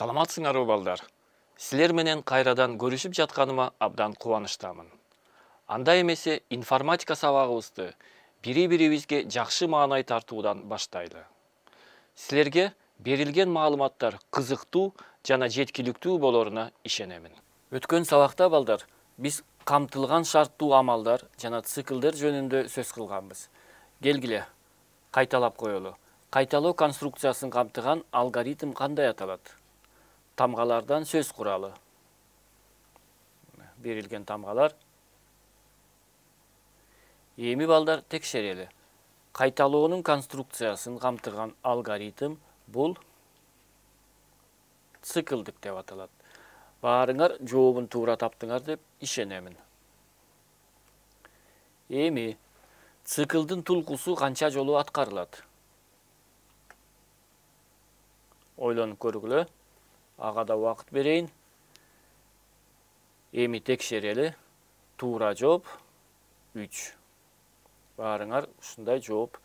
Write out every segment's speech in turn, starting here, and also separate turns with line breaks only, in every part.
Саламатсыңарбы балдар. Силер менен кайрадан көрүшүп жатканыма абдан кубанычтамын. Андай эмесе информатика сабагыбызды бири-бирибизге жакшы маанай тартуудан баштайлы. Силерге берилген маалыматтар кызыктуу жана жеткиликтүү болоруна ишенемин. Өткөн сабакта балдар биз камтылган шарттуу амалдар жана циклдер жөнүндө сөз кылганбыз. Келгиле, кайталап коелу. Кайталоо конструкциясын камтыган алгоритм кандай аталат? Тамгалардан сөз куралы. Берилген тамгалар. Эми балдар текшерели. Кайталоонун конструкциясын камтыган алгоритм бул циклдик деп аталат. Баарыңар жообун туура таптыңар деп ишенемин. Эми циклдын тулкусу канча жолу аткарылат? Ойлонуп көргүлө. Ага да убакыт берейин. Эми текшерели. Туура жооп 3. Баарыңар ушундай жооп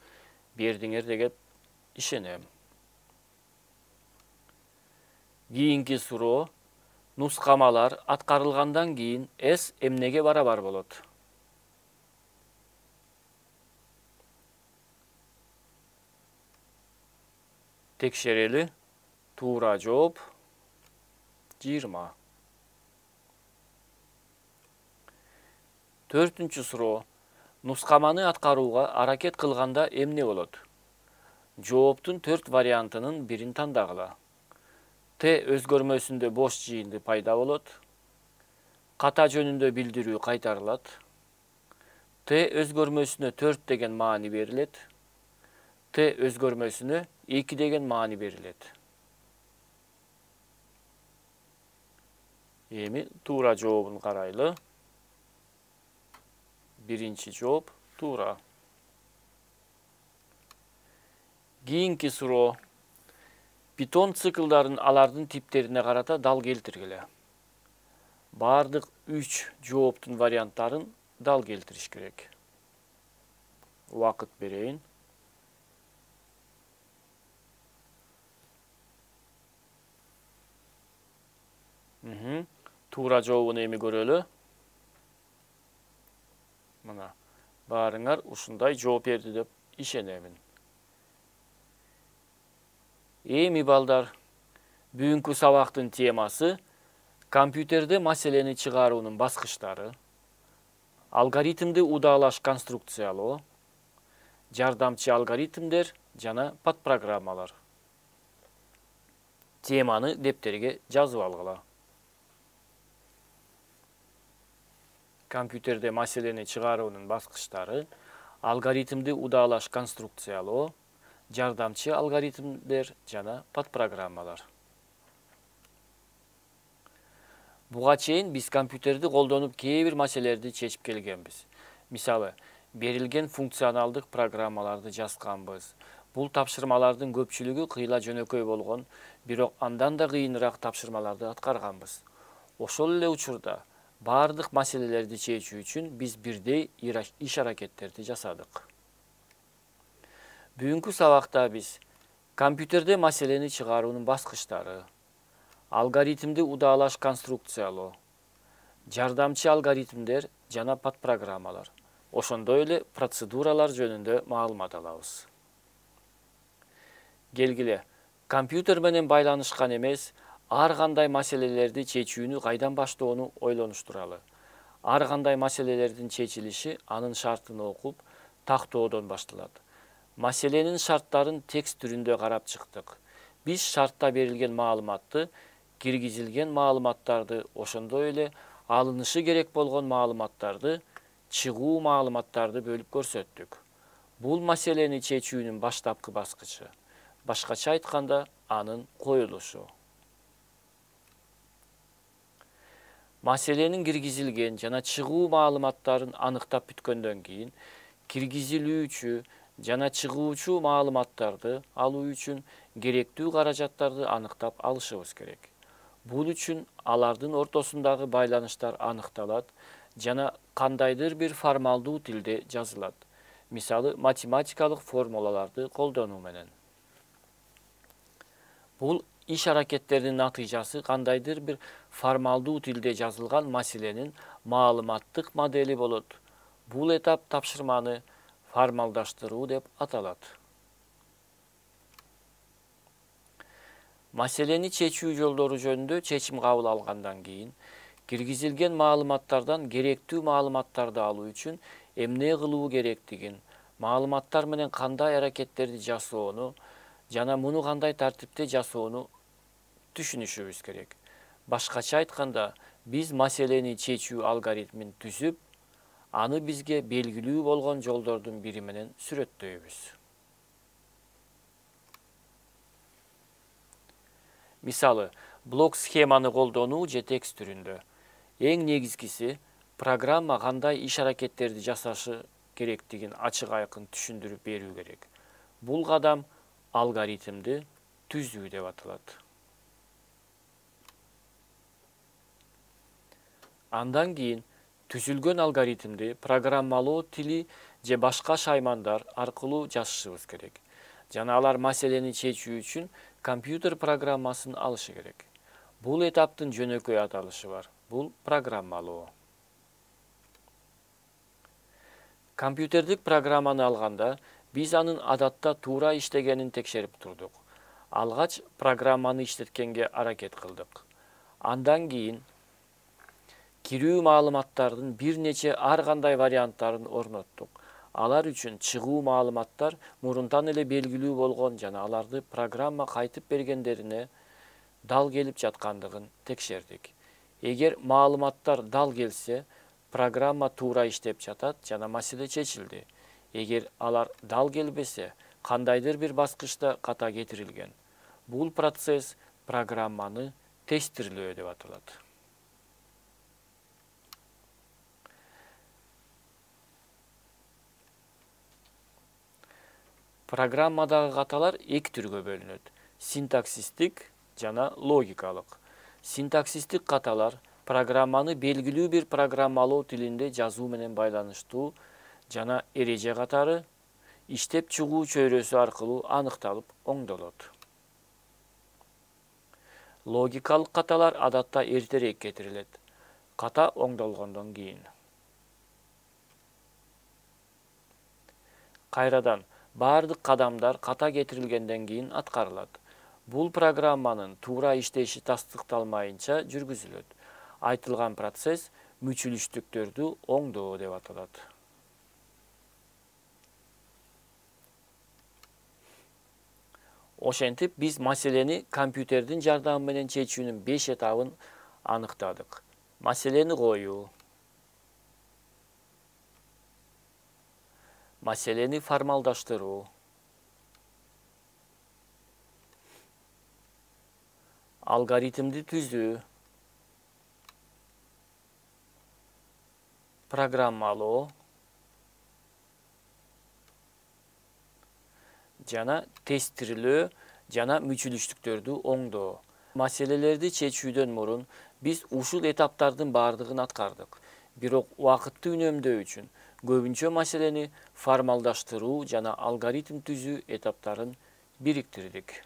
бердиңер деген ишенем. Кийинки суроо. Нускамалар аткарылгандан кийин S эмнеге барабар болот? Текшерели. Туура жооп 20. Төртүнчү суроо. Нускаманы аткарууга аракет кылганда эмне болот? Жооптун 4 вариантынын бирин тандагыла. Т өзгөрмөсүндө бош жыйынды пайда болот. Ката жөнүндө билдирүү кайтарылат. Т өзгөрмөсүнө 4 деген маани берилет. Т өзгөрмөсүнө 2 деген маани берилет. Эми туура жообун карайлы. Биринчи жооп туура. Кийинки суроо. Питон циклдарын алардын типтерине карата дал келтиргиле. Бардык 3 жооптун варианттарын дал келтириш керек. Убакыт берейин. Туура жообун эми көрөлү. Мына, баарыңар ушундай жооп берди деп ишенемин. Эми балдар, бүгүнкү сабактын темасы компьютерде маселени чыгаруунун баскычтары, алгоритмди удаалаш конструкциялоо, жардамчы алгоритмдер жана подпрограммалар. Теманы дептерге жазып алгыла. Компьютерде маселени чыгаруунун баскычтары, алгоритмди удаалаш конструкциялоо, жардамчы алгоритмдер жана подпрограммалар. Буга чейин биз компьютерди колдонуп кээ бир маселелерди чечип келгенбиз. Мисалы, берилген функционалдык программаларды жазганбыз. Бул тапшырмалардын көпчүлүгү кыйла жөнөкөй болгон, бирок андан да кыйыныраак тапшырмаларды аткарганбыз. Ошол эле учурда бардык маселелерди чечүү үчүн биз бирдей иш аракеттерди жасадык. Бүгүнкү сабакта биз компьютерде маселени чыгаруунун баскычтары, алгоритмди удаалаш конструкциялоо, жардамчы алгоритмдер жана подпрограммалар, ошондой эле процедуралар жөнүндө маалымат алабыз. Келгиле, компьютер менен байланышкан эмес, ар кандай маселелерди чечүүнү кайдан баштоону ойлонуштуралы. Ар кандай маселелердин чечилиши анын шартын окуп, тактоодон башталат. Маселенин шарттарын текст түрүндө карап чыктык. Биз шартта берилген маалыматты, киргизилген маалыматтарды, ошондой эле алынышы керек болгон маалыматтарды, чыгуу маалыматтарды бөлүп көрсөттүк. Бул маселени чечүүнүн баштапкы баскычы. Башкача айтканда, анын коюлушу. Маселенин киргизилген жана чыгуу маалыматтарын аныктап бүткөндөн кийин, киргизилүүчү жана чыгуучу маалыматтарды алуу үчүн керектүү каражаттарды аныктап алышыбыз керек. Бул үчүн алардын ортосундагы байланыштар аныкталат жана кандайдыр бир формалдуу тилде жазылат. Мисалы, математикалык формулаларды колдонуу менен. Бул iş hareketlerinin natijası kandaydır bir formalдуу tilde жазылган маселенин маалыматтык модели болот. Бул этап тапшырманы формалдаштыруу деп аталат. Маселени чечүү жолдору жөнүндө чечим кабыл алгандан кийин киргизилген маалыматтардан керектүү маалыматтарды алуу үчүн эмне кылуу керектигин, маалыматтар менен кандай аракеттерди жасоону жана муну кандай тартипте жасоону түшүнүшүбүз керек. Башкача айтканда, биз маселени чечүү алгоритмин түзүп, аны бизге белгилүү болгон жолдордун бири менен сүрөттөйбүз. Мисалы, блок схеманы колдонуу же текст түрүндө. Эң негизгиси программа кандай иш аракеттерди жасашы керектигин ачык айкын түшүндүрүп берүү керек. Бул кадам алгоритмди түзүү деп аталат. Андан кийин түзүлгөн алгоритмди программалоо тили же башка шаймандар аркылуу жазышыбыз керек. Жана алар маселени чечүү үчүн компьютер программасын алышы керек. Бул этаптын жөнөкөй аталышы бар. Бул программалоо. Компьютердик программаны алганда, биз анын адатта туура иштегенин текшерип турдук. Алгач программаны иштеткенге аракет кылдык. Андан кийин кирүү маалыматтардын бир нече ар кандай варианттарын орноттук. Алар үчүн чыгуу маалыматтар мурунтан эле белгилүү болгон жана аларды программа кайтып бергендерине дал келип жаткандыгын текшердик. Эгер маалыматтар дал келсе, программа туура иштеп жатат жана маселе чечилди. Эгер алар дал келбесе, кандайдыр бир баскычта ката кетирилген. Бул процесс программаны тестирлөө деп аталат. Программадагы каталар эки түргө бөлүнөт: синтаксистик жана логикалык. Синтаксистик каталар программаны белгилүү бир программалоо тилинде жазуу менен байланыштуу жана эреже катары иштеп чыгуу чөйрөсү аркылуу аныкталып оңдолот. Логикалык каталар адатта эртерээк кетирилет, ката оңдолгондон кийин. Кайрадан бардык кадамдар ката кетирилгенден кийин аткарылат. Бул программанын туура иштеши тастыкталмайынча жүргүзүлөт. Айтылган процесс мүчүлүштүктөрдү оңдоо деп аталат. Ошентип, биз маселени компьютердин жардамы менен чечүүнүн 5 этабын аныктадык. Маселени коюу, маселени формалдаштыруу, алгоритмди түзүү, программалоо жана тестирлөө жана мүчүлүштүктөрдү оңдоо. Маселелерди чечүүдөн мурун биз ушул этаптардын бардыгын аткардык. Бирок убакытты үнөмдөө үчүн көбүнчө маселени формалдаштыруу жана алгоритм түзүү этаптарын бириктирдик.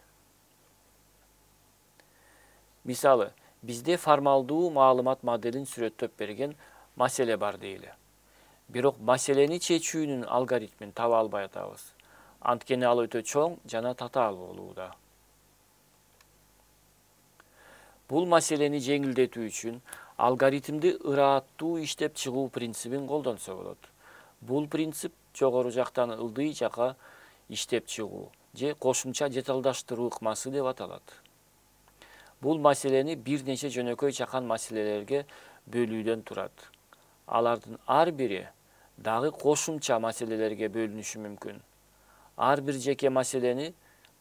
Мисалы, бизде формалдуу маалымат моделин сүрөттөп берген маселе бар дейли. Бирок маселени чечүүнүн алгоритмин таба албай атабыз. Анткени ал өтө чоң жана татаал болууда. Бул маселени жеңилдетүү үчүн алгоритмди ырааттуу иштеп чыгуу принцибин колдонсо болот. Бул принцип жогору жактан ылдый жака иштеп чыгуу же кошумча деталдаштыруу ыкмасы деп аталат. Бул маселени бир нече жөнөкөй чакан маселелерге бөлүүдөн турат. Алардын ар бири дагы кошумча маселелерге бөлүнүшү мүмкүн. Ар бир жеке маселени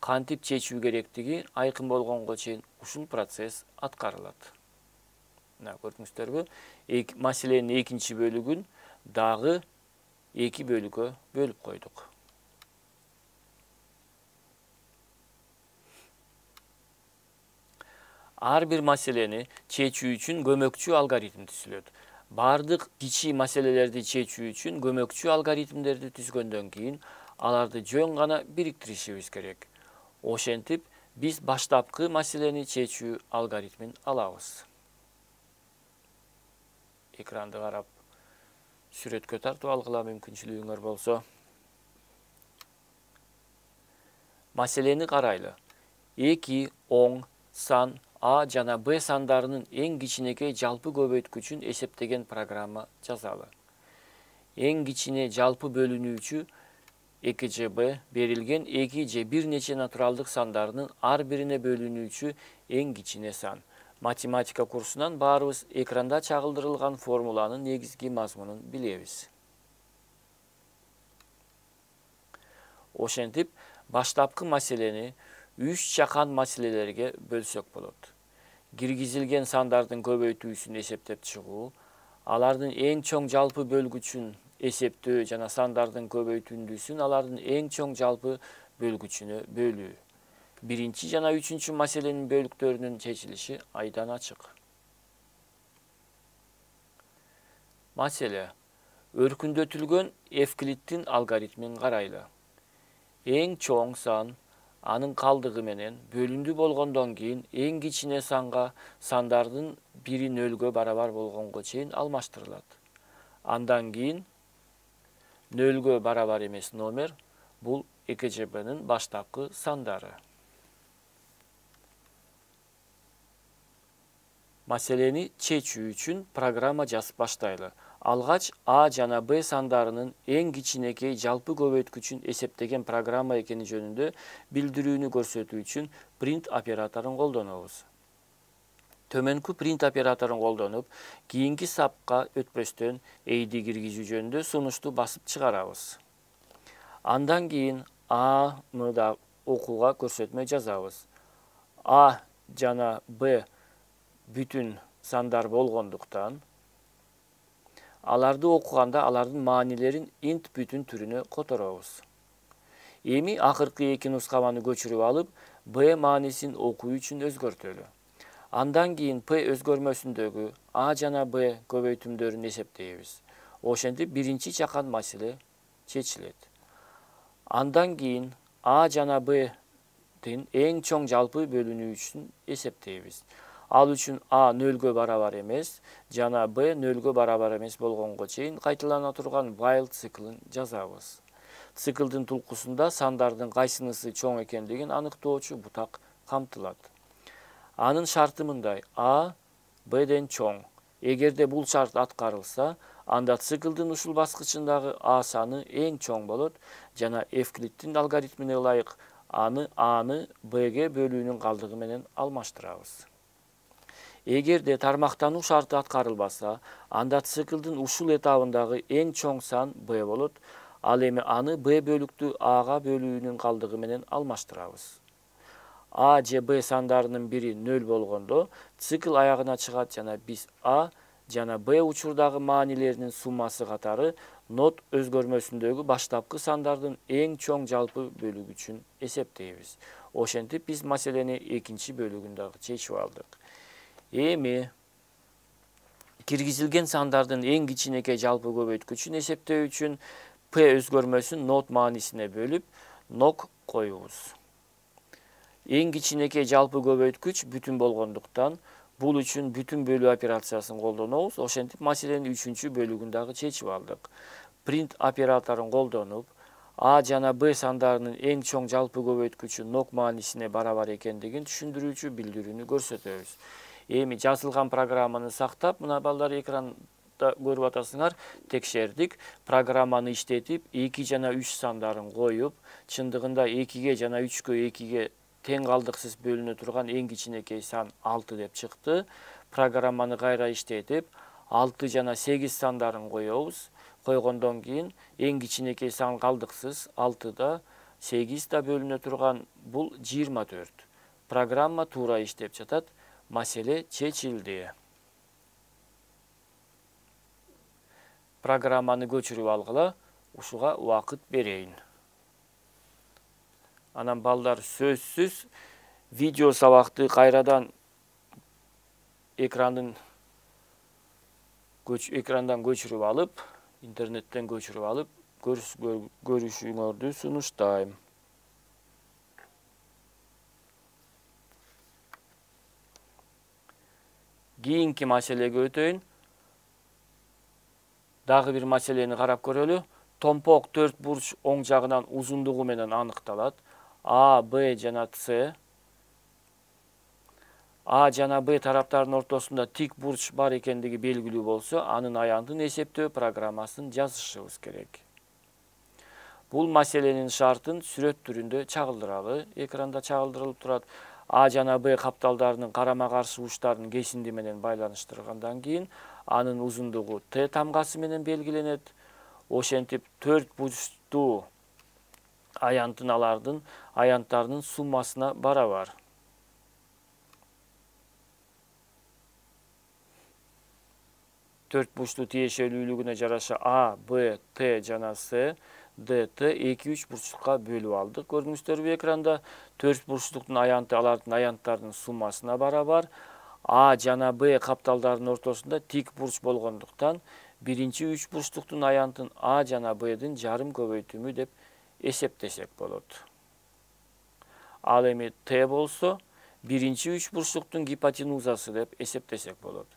кантип чечүү керектиги айкын болгонго чейин ушул процесс аткарылат. Көрдүңүздөрбү? Маселенин экинчи бөлүгүн дагы эки бөлүккө бөлүп койдук. Ар бир маселени чечүү үчүн көмөкчү алгоритм түзүлөт. Бардык кичи маселелерди чечүү үчүн көмөкчү алгоритмдерди түзгөндөн кийин аларды жөн гана бириктиришибиз керек. Ошентип, Biz баштапкы маселени чечүү алгоритмин алабыз. Экранды карап сүрөткө тартып алгыла мүмкүнчүлүгүңөр болсо. Маселени карайлы. 2, 10 сан A жана B сандарынын эң кичинекей жалпы көбөйткүчүн эсептеген программа жазалы. Эң кичине жалпы бөлүнүүчү 2G берилген 2 же бир нече натуралдык сандарынын ар бирине бөлүнүүчү эң кичине сан. Математика курсунан баарыбыз экранда чагылдырылган формуланын негизги мазмунун билебиз. Ошентип, баштапкы маселени 3 чакан маселелерге бөлсөк болот. Киргизилген сандардын көбөйтүүсүн эсептеп чыгуу, алардын эң чоң жалпы бөлгүчүн эсептөө жана сандардын көбөйтүндүсүн алардын эң чоң жалпы бөлгүчүнө бөлүү. Биринчи жана үчүнчү маселенин бөлүктөрүнүн чечилиши айдан ачык. Маселе. Өркүндөтүлгөн Эвклидтин алгоритмин карайлы. Эң чоң сан анын калдыгы менен бөлүндү болгондон кийин эң кичине санга сандардын бири нөлгө барабар болгонго чейин алмаштырылат. Андан кийин нөлгө барабар эмес номер бул 2G-нын баштапкы сандары. Маселени чечүү үчүн программа жазып баштайлы. Алгач A жана B сандарынын эң кичинекей жалпы көбөйткүчүн эсептеген программа экени жөнүндө билдирүүнү көрсөтүү үчүн print операторун колдонобуз. Төмөнкү print операторун колдонуп, кийинки сапка өтпөстөн эйди киргизүү жөнүндө сунушту басып чыгарабыз. Андан кийин Аны да окууга көрсөтмө жазабыз. A жана B бүтүн сандар болгондуктан аларды окуганда алардын маанилерин int бүтүн түрүнө которобуз. Эми акыркы эки нускаманы көчүрүп алып, B маанисин окуу үчүн өзгөртөлү. Андан кийин P өзгөрмөсүндөгү A жана B көбөйтүмдөрүн эсептейбиз. Ошентип биринчи чакан маселе чечилет. Андан кийин A жана B'дин эң чоң жалпы бөлүнүүчүн эсептейбиз. Ал үчүн A нөлгө барабар эмес, жана B нөлгө барабар эмес болгонго чейин кайталана турган while циклын жазабыз. Циклдын тулкусунда сандардын кайсынысы чоң экендигин аныктоочу бутак камтылат. Анын шарты мындай: A B'ден чоң. Эгерде бул шарт аткарылса, анда циклдын ушул баскычындагы A саны эң чоң болот жана Эвклидтин алгоритмине ылайык Аны B'ге бөлүүнүн калдыгы менен алмаштырабыз. Эгерде тармактануу шарты аткарылбаса, анда циклдын ушул этабындагы эң чоң сан B болот. Ал эми аны B бөлүктүү Ага бөлүүнүн калдыгы менен алмаштырабыз. A же B сандарынын бири 0 болгондо цикл аягына чыгат жана биз A жана B учурдагы маанилеринин суммасы катары not өзгөрмөсүндөгү баштапкы сандардын эң чоң жалпы бөлүгүчүн эсептейбиз. Ошентип биз маселени экинчи бөлүгүндө чечип алдык. Эми киргизилген сандардын эң кичинекей жалпы көбөйткүчүн эсептөө үчүн P өзгөрмөсүн not маанисине бөлүп, nok коебуз. Эң кичинекей жалпы көбөйткүч бүтүн болгондуктан, бул үчүн бүтүн бөлүү операциясын колдонобуз. Ошентип маселенин үчүнчү бөлүгүн чечип алдык. Print операторун колдонуп, A жана B сандарынын эң чоң жалпы көбөйткүчү nok маанисине барабар экендигин түшүндүрүүчү билдирүүнү көрсөтөбүз. Эми жазылган программаны сактап, мына балдар экранда көрүп атасыңар, текшердик. Программаны иштетип, 2 жана 3 сандарын коюп, чындыгында 2ге жана 3кө 2ге тең калдыксыз бөлүнө турган эң кичинекей сан 6 деп чыкты. Программаны кайра иштетип, 6 жана 8 сандарын коебуз. Койгондон кийин эң кичинекей сан калдыксыз 6 да 8 да бөлүнө турган бул 24. Программа туура иштеп жатат. Маселе чечилди. Программаны көчүрүп алгыла, ушуга убакыт берейин. Анан балдар сөзсүз видео сабакты кайрадан экрандан көчүрүп алып, интернеттен көчүрүп алып, көрүшүңөрдү сунуштайм. Kийинки маселеге өтөйүн. Дагы бир маселени карап көрөлү. Томпок 4 бурч оң жагынан узундугу менен аныкталат. А, Б жана С. А жана Б тараптардын ортосунда тик бурч бар экендиги белгилүү болсо, анын аянтын эсептөө программасын жазышыбыз керек. Бул маселенин шартын сүрөт түрүндө чагылдыралы. Экранда чагылдырылып турат. А жана Б капталдарынын карама-каршы учтарын кесинди менен байланыштыргандан кийин анын узундугу Т тамгасы менен белгиленет. Ошентип 4 бурчтуу аянтын алардын аянттарынын суммасына барабар. Төрт бурчтуу тиешелүүлүгүнө жараша А, Б, Т жана С, Д, Т 2-3 бурчтукка бөлүп алдык. Көрдүңүздөрбү экранда 4 бурчтуктун аянты алардын аянттарынын суммасына барабар. А жана Б капталдарынын ортосунда тик бурч болгондуктан биринчи 3 бурчтуктун аянтын А жана Б'дин жарым көбөйтүмү деп эсептесек болот. Ал эми Т болсо биринчи 3 бурчтуктун гипотенузасы деп эсептесек болот.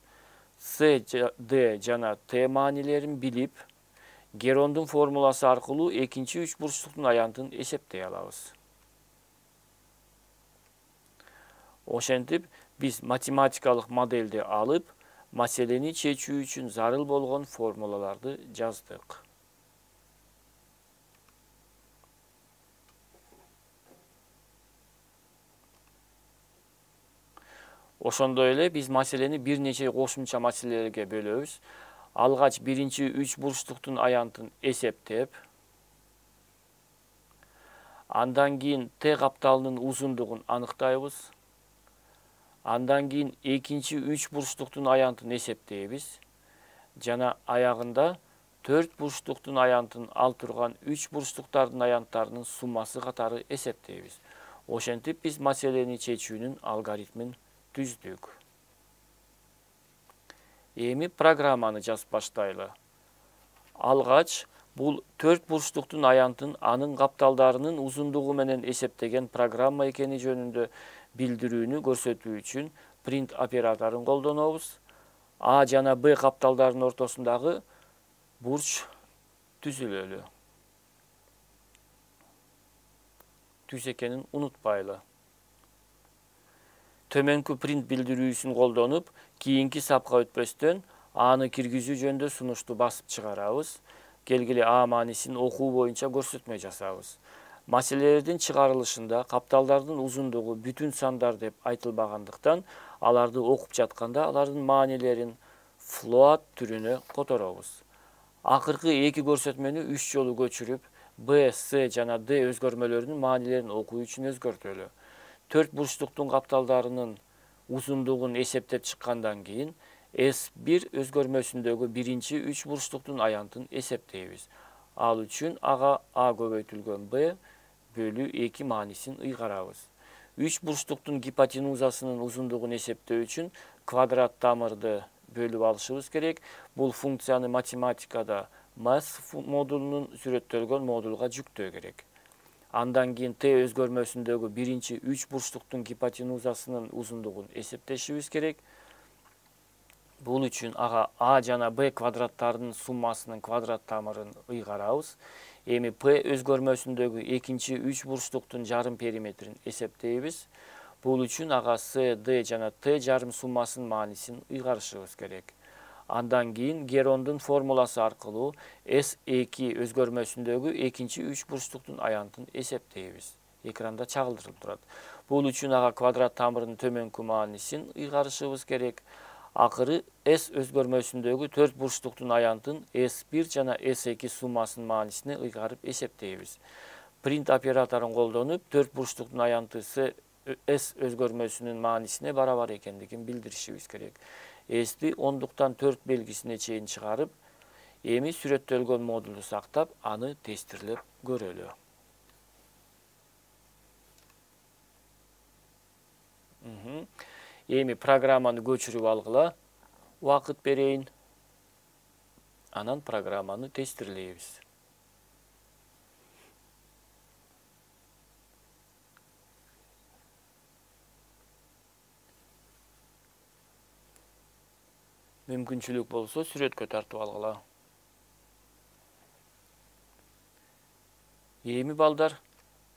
С, Д жана Т маанилерин билип, Герондун формуласы аркылуу экинчи 3 бурчтуктун аянтын эсептей алабыз. Ошентип, биз математикалык модельди алып, маселени чечүү үчүн зарыл болгон формулаларды жаздык. Ошондой эле биз маселени бир нече кошумча маселелерге бөлөбүз. Алгач биринчи 3 бурчтуктун аянтын эсептеп, андан кийин Т капталынын узундугун аныктайбыз. Андан кийин экинчи 3 бурчтуктун аянтын эсептейбиз. Жана аягында 4 бурчтуктун аянтын ал турган 3 бурчтуктардын аянттарынын суммасы катары эсептейбиз. Ошентип биз маселени чечүүнүн алгоритмин түздүк. Эми программаны жазып баштайлы. Алгач бул 4 бурчтуктун аянтын анын капталдарынын узундугу менен эсептеген программа экени жөнүндө билдирүүнү көрсөтүү үчүн print операторун колдонобуз. А жана Б капталдарынын ортосундагы бурч түзүлөлү. Түз экенин унутпайлы. Төмөнкү print билдирүүсүн колдонуп, кийинки сапка өтпөстөн аны киргизүү жөнүндө сунушту басып чыгарабыз. Келгиле А маанисин окуу боюнча көрсөтмө жасабыз. Маселелердин чыгарылышында капталдардын узундугу бүтүн сандар деп айтылбагандыктан, аларды окуп жатканда алардын маанилерин float түрүнө которобуз. Акыркы эки көрсөтмөнү 3 жолу көчүрүп, Б, С жана Д өзгөрмөлөрүнүн маанилерин окуу үчүн өзгөртөлү. 4 бурчтуктун капталдарынын узундугун эсептеп чыккандан кийин S1 өзгөрмөсүндөгү биринчи 3 бурчтуктун аянтын эсептейбиз. Ал үчүн ага А көбөйтүлгөн Б бөлү 2 маанисин ыйгарабыз. 3 бурчтуктун гипотенузасынын узундугун эсептөө үчүн квадрат тамырды бөлүп алышыбыз керек. Бул функцияны математикада math модулунун сүрөттөлгөн модулга жүктөө керек. Андан кийин Т өзгөрмөсүндөгү биринчи 3 бурчтуктун гипотенузасынын узундугун эсептешибиз керек. Бул үчүн ага А жана Б квадраттарынын суммасынын квадрат тамырын ыйгарабыз. Эми П өзгөрмөсүндөгү экинчи 3 бурчтуктун жарым периметрин эсептейбиз. Бул үчүн ага С, Д жана Т жарым суммасынын маанисин ыйгарышыбыз керек. Андан кийин Герондун формуласы аркылуу S2 өзгөрмөсүндөгү экинчи 3 бурчтуктун аянтын эсептейбиз. Экранда чагылдырылып турат. Бул үчүн ага квадрат тамырынын төмөнкү маанисин ыйгарышыбыз керек. Акыры S өзгөрмөсүндөгү 4 бурчтуктун аянтын S1 жана S2 суммасынын маанисине ыйгарып эсептейбиз. Print операторун колдонуп 4 бурчтуктун аянты S өзгөрмөсүнүн маанисине барабар экендигин билдиришибиз керек. S'ти ондуктан 4 белгисине чейин чыгарып, эми сүрөттөлгөн модулду сактап, аны тестирлеп көрөлү. Эми программаны көчүрүп алгыла, убакыт берейин. Анан программаны тестирлейбиз. Мүмкүнчүлүк болсо сүрөткө тартып алгыла. Эми балдар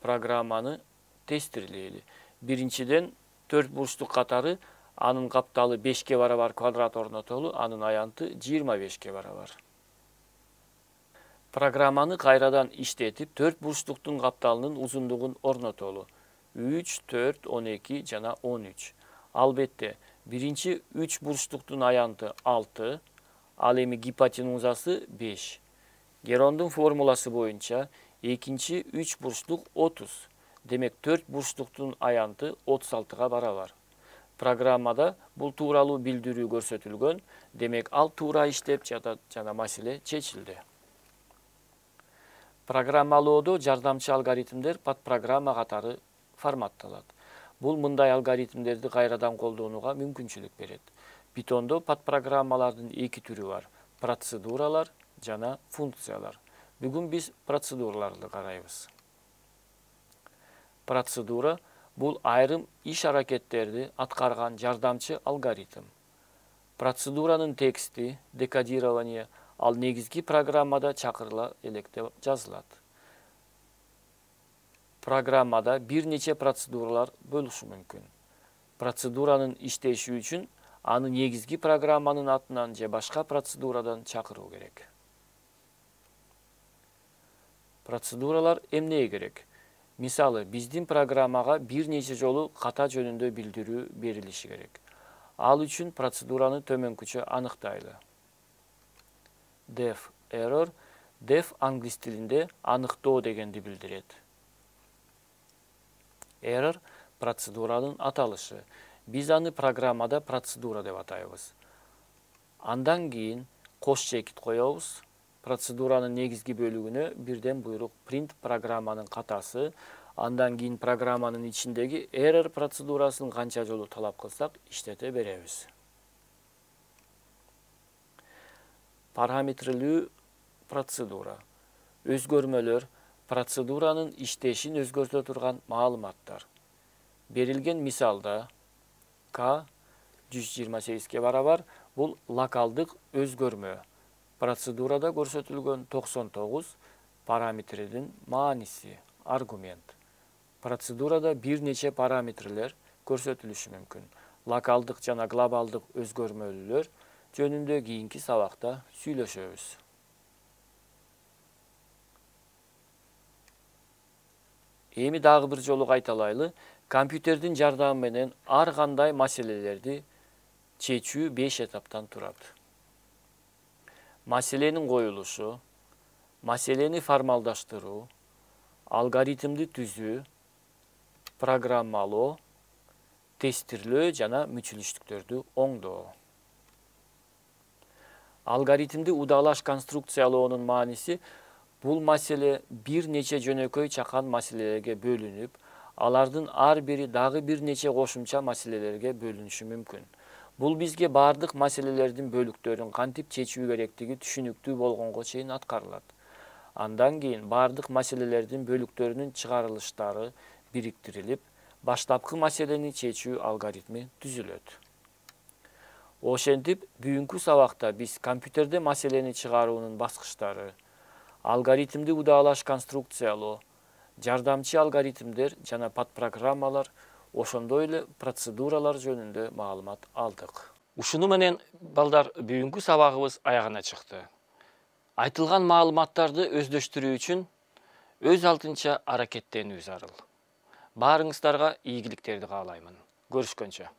программаны тестирлейли. Биринчиден 4 бурчтук катары анын капталы 5ке барабар квадрат орнотолу, анын аянты 25ке барабар. Программаны кайрадан иштетип 4 бурчтуктун капталынын узундугун орнотолу. 3, 4, 12 жана 13. Албетте, биринчи 3 бурчтуктун аянты 6, ал эми гипотенузасы 5. Герондун формуласы боюнча экинчи 3 бурчтук 30. Демек 4 бурчтуктун аянты 36га барабар. Программада бул тууралуу билдирүү көрсөтүлгөн, демек ал туура иштеп жатат жана маселе чечилди. Программалоодо жардамчы алгоритмдер подпрограмма катары форматталат. Бул мындай алгоритмдерди кайрадан колдонууга мүмкүнчүлүк берет. Питондо подпрограммалардын эки түрү бар: процедуралар жана функциялар. Бүгүн биз процедураларды карайбыз. Процедура бул айрым иш-аракеттерди аткарган жардамчы алгоритм. Процедуранын тексти, декодирование, ал негизги программада чакырыла электе жазылат. Программада бир нече процедуралар болушу мүмкүн. Процедуранын иштеши үчүн аны негизги программанын атынан же башка процедурадан чакыруу керек. Процедуралар эмнеге керек? Мисалы, биздин программага бир нече жолу ката жөнүндө билдирүү берилиши керек. Ал үчүн процедураны төмөнкүчө аныктайлы. Def error, def англис тилинде аныктоо дегенди билдирет. Error процедуранын аталышы. Биз аны программада процедура деп атайбыз. Андан кийин кош чекит коебуз. Процедуранын негизги бөлүгүнө бирден буйрук print программанын катасы, андан кийин программанын ичиндеги error процедурасын канча жолу талап кылсак иштете беребиз. Параметрлүү процедура. Өзгөрмөлөр процедуранын иштешин өзгөртө турган маалыматтар. Берилген мисалда k 128ке барабар бул локалдык өзгөрмө. Процедурада көрсөтүлгөн 99 параметрдин мааниси, аргумент. Процедурада бир нече параметрлер көрсөтүлүшү мүмкүн. Локалдык жана глобалдык өзгөрмөлөр жөнүндө кийинки сабакта сүйлөшөбүз. Эми дагы бир жолу кайталайлы, компьютердин жардамы менен ар кандай маселелерди чечүү 5 этаптан турат. Маселенин коюлушу, маселени формалдаштыруу, алгоритмди түзүү, программалоо, тестирлөө жана мүчүлүштүктөрдү оңдоо. Алгоритмди удалаш конструкциялоонун мааниси бул маселе бир нече жөнөкөй чакан маселелерге бөлүнүп, алардын ар бири дагы бир нече кошумча маселелерге бөлүнүшү мүмкүн. Бул бизге бардык маселелердин бөлүктөрүн кантип чечүү керектиги түшүнүктүү болгонго чейин аткарылат. Андан кийин бардык маселелердин бөлүктөрүнүн чыгарылыштары бириктирилип, баштапкы маселени чечүү алгоритми түзүлөт. Ошентип, бүгүнкү сабакта биз компьютерде маселени чыгаруунун баскычтары, алгоритмди удалаш конструкциялоо, жардамчы алгоритмдер жана подпрограммалар, ошондой эле процедуралар жөнүндө маалымат алдык. Ушуну менен балдар бүгүнкү сабагыбыз аягына чыкты. Айтылган маалыматтарды өздөштүрүү үчүн өз алдынча аракеттенүү зарыл. Баарыңыздарга ийгиликтерди каалаймын. Көрүшкөнчө.